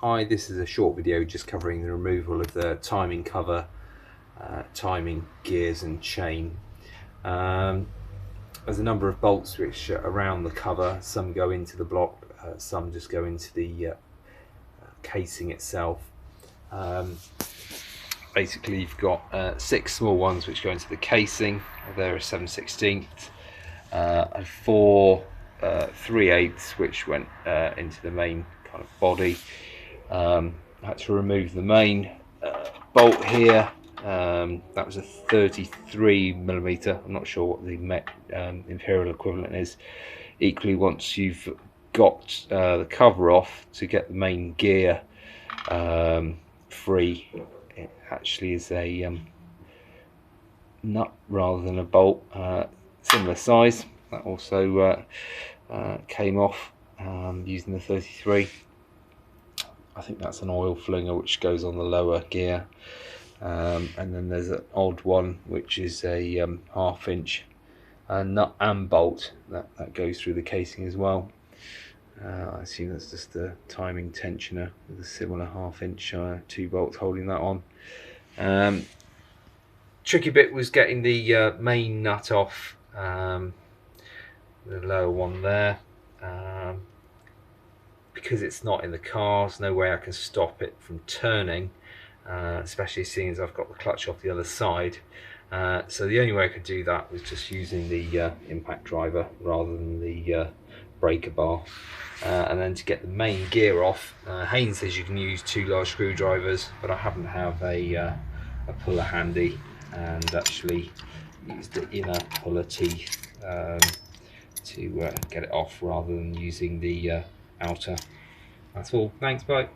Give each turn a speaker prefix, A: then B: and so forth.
A: Hi, this is a short video just covering the removal of the timing cover, timing gears and chain. There's a number of bolts which are around the cover. Some go into the block, some just go into the casing itself. Basically you've got 6 small ones which go into the casing. They're a 7/16, and 4 3/8 which went into the main kind of body. I had to remove the main bolt here. That was a 33mm. I'm not sure what the imperial equivalent is. Equally, once you've got the cover off, to get the main gear free, it actually is a nut rather than a bolt, similar size. That also came off using the 33. I think that's an oil flinger which goes on the lower gear, and then there's an odd one which is a 1/2 inch nut and bolt that goes through the casing as well. I assume that's just a timing tensioner with a similar 1/2 inch 2 bolts holding that on. Tricky bit was getting the main nut off, the lower one there. Because it's not in the car, there's no way I can stop it from turning, especially seeing as I've got the clutch off the other side. So the only way I could do that was just using the impact driver rather than the breaker bar. And then to get the main gear off, Haynes says you can use 2 large screwdrivers, but I happen to have a puller handy and actually used the inner puller teeth to get it off rather than using the outer. That's all. Thanks, bye.